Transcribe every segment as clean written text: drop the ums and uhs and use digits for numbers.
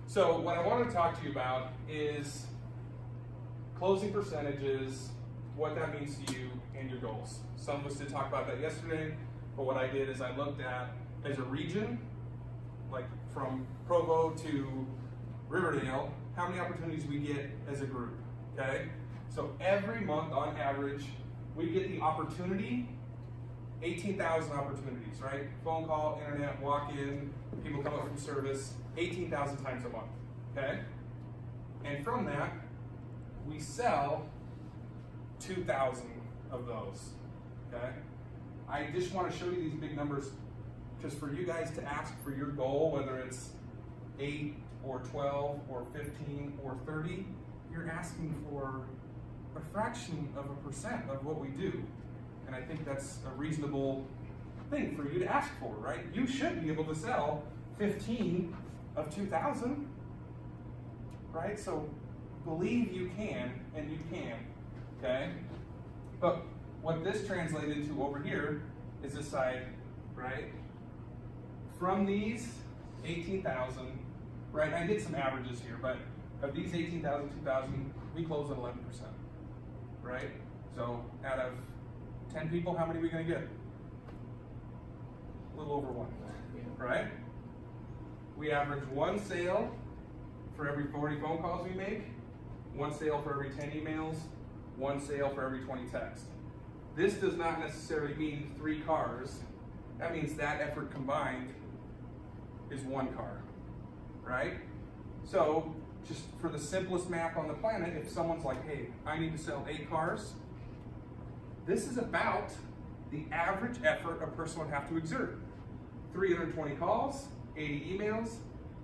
So what I want to talk to you about is closing percentages, what that means to you and your goals. Some of us did talk about that yesterday, but what I did is I looked at, as a region, like from Provo to Riverdale, how many opportunities we get as a group, okay? So every month on average, we get the opportunity, 18,000 opportunities, right? Phone call, internet, walk-in, people come up from service, 18,000 times a month, okay? And from that, we sell 2,000 of those, okay? I just want to show you these big numbers just for you guys to ask for your goal, whether it's 8 or 12 or 15 or 30, you're asking for a fraction of a percent of what we do. And I think that's a reasonable thing for you to ask for, right? You should be able to sell 15 of 2,000, right? So believe you can, and you can, okay? But what this translated to over here is this side, right? From these 18,000, right? I did some averages here, but of these 18,000, 2,000, we close at 11%, right? So out of 10 people, how many are we going to get? A little over one, right? We average one sale for every 40 phone calls we make, one sale for every 10 emails, one sale for every 20 texts. This does not necessarily mean 3 cars. That means that effort combined is 1 car, right? So just for the simplest math on the planet, if someone's like, hey, I need to sell 8 cars, this is about the average effort a person would have to exert. 320 calls, 80 emails,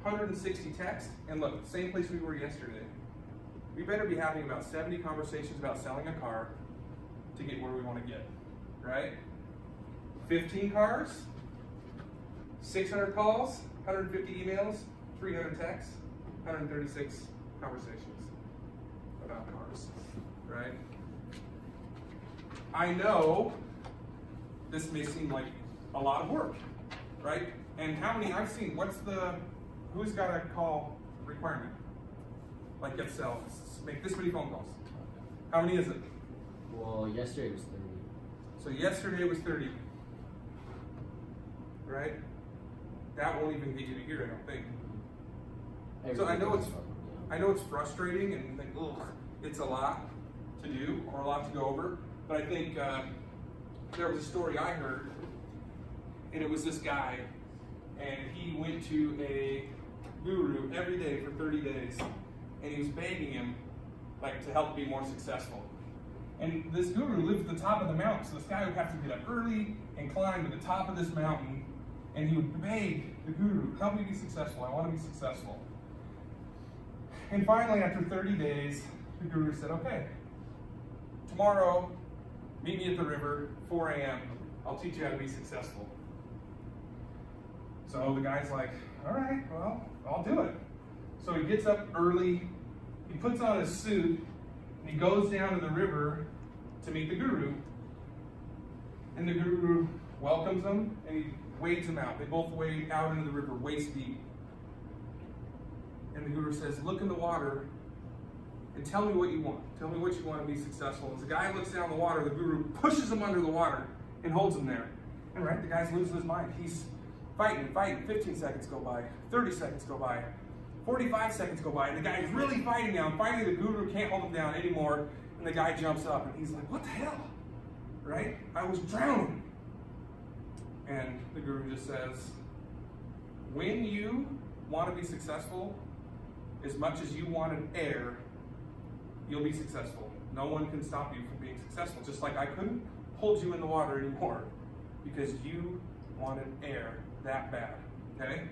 160 texts, and look, same place we were yesterday. We better be having about 70 conversations about selling a car to get where we want to get, right? 15 cars, 600 calls, 150 emails, 300 texts, 136 conversations about cars, right? I know this may seem like a lot of work, right? And how many I've seen, who's got a call requirement? Like get sell, make this many phone calls. How many is it? Well, yesterday was 30. So yesterday was 30, right? That won't even get you to here, I don't think. So I know it's frustrating and you think, ugh, it's a lot to do or a lot to go over. But I think there was a story I heard, and it was this guy, and he went to a guru every day for 30 days, and he was begging him, like, to help be more successful. And this guru lived at the top of the mountain, so this guy would have to get up early and climb to the top of this mountain, and he would beg the guru, help me be successful, I want to be successful. And finally, after 30 days, the guru said, okay, tomorrow, meet me at the river, 4 a.m. I'll teach you how to be successful. So the guy's like, all right, well, I'll do it. So he gets up early, he puts on his suit, and he goes down to the river to meet the guru. And the guru welcomes him, and he wades him out. They both wade out into the river, waist deep. And the guru says, look in the water and tell me what you want. Tell me what you want to be successful. As the guy looks down the water, the guru pushes him under the water and holds him there. And right, the guy's losing his mind. He's fighting. 15 seconds go by, 30 seconds go by, 45 seconds go by, and the guy is really fighting now. And finally, the guru can't hold him down anymore, and the guy jumps up, and he's like, what the hell? Right? I was drowning. And the guru just says, when you want to be successful, as much as you wanted air, you'll be successful. No one can stop you from being successful. Just like I couldn't hold you in the water anymore because you wanted air that bad, okay?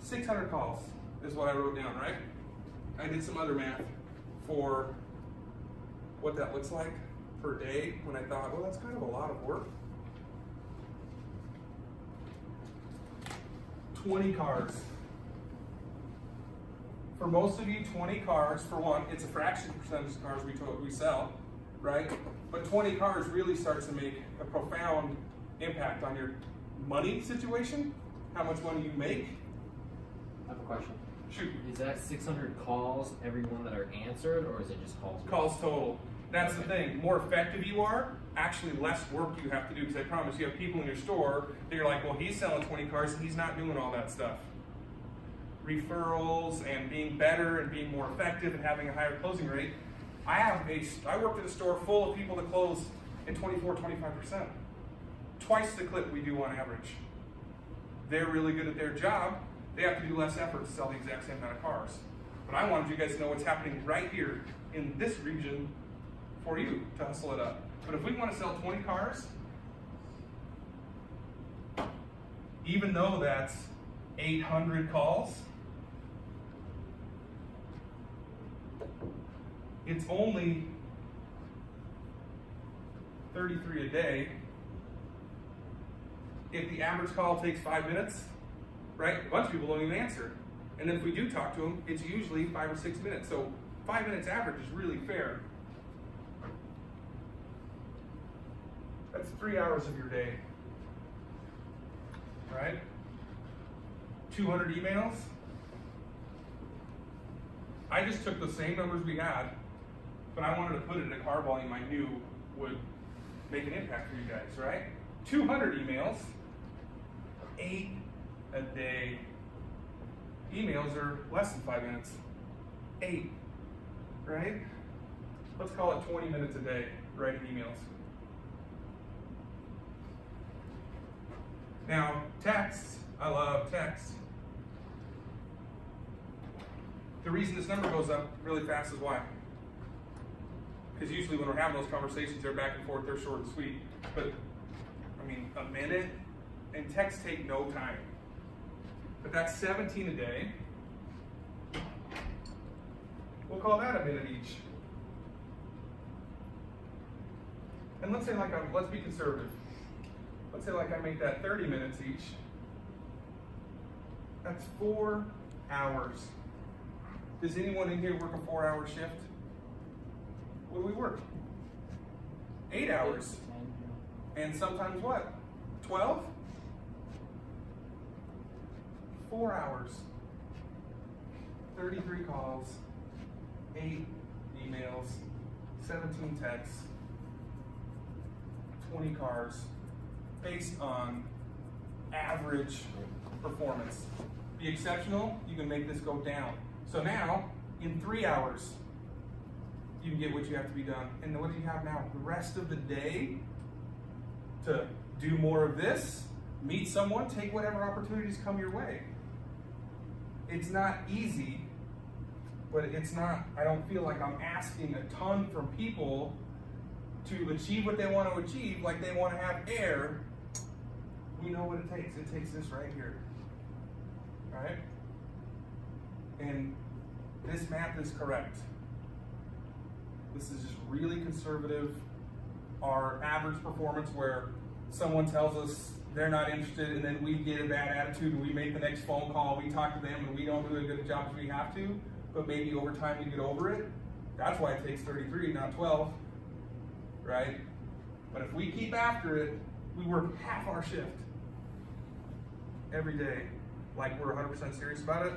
600 calls is what I wrote down, right? I did some other math for what that looks like per day when I thought, well, that's kind of a lot of work. 20 cars. For most of you, 20 cars, for one, it's a fraction percentage of cars we sell, right? But 20 cars really starts to make a profound impact on your money situation, how much money you make. I have a question. Shoot. Is that 600 calls, every one that are answered, or is it just calls? Calls total. That's the thing. More effective you are, actually less work you have to do. Because I promise you have people in your store that you're like, well, he's selling 20 cars and he's not doing all that stuff. Referrals and being better and being more effective and having a higher closing rate. I worked at a store full of people that close at 24-25%. Twice the clip we do on average. They're really good at their job. They have to do less effort to sell the exact same amount of cars. But I wanted you guys to know what's happening right here in this region for you to hustle it up. But if we want to sell 20 cars, even though that's 800 calls, it's only 33 a day. If the average call takes 5 minutes, right? A bunch of people don't even answer. And then if we do talk to them, it's usually 5 or 6 minutes. So 5 minutes average is really fair. That's 3 hours of your day, right? 200 emails. I just took the same numbers we had, but I wanted to put it in a car volume I knew would make an impact for you guys, right? 200 emails, 8 a day. Emails are less than 5 minutes. 8, right? Let's call it 20 minutes a day writing emails. Now, texts, I love texts. The reason this number goes up really fast is why? Because usually when we're having those conversations, they're back and forth, they're short and sweet. But, I mean, a minute, and texts take no time. But that's 17 a day. We'll call that a minute each. And let's say let's be conservative. Let's say I make that 30 minutes each. That's 4 hours. Does anyone in here work a 4-hour shift? What do we work? 8 hours. And sometimes what? 12? 4 hours. 33 calls, 8 emails, 17 texts, 20 cars, based on average performance. Be exceptional, you can make this go down. So now, in 3 hours, you can get what you have to be done. And then what do you have now? The rest of the day to do more of this, meet someone, take whatever opportunities come your way. It's not easy, but it's not, I don't feel like I'm asking a ton from people to achieve what they want to achieve, like they want to have air. We know what it takes. It takes this right here. All right? And this math is correct. This is just really conservative. Our average performance where someone tells us they're not interested and then we get a bad attitude and we make the next phone call, we talk to them and we don't do as good a job as we have to, but maybe over time we get over it. That's why it takes 33, not 12, right? But if we keep after it, we work half our shift every day, like we're 100% serious about it,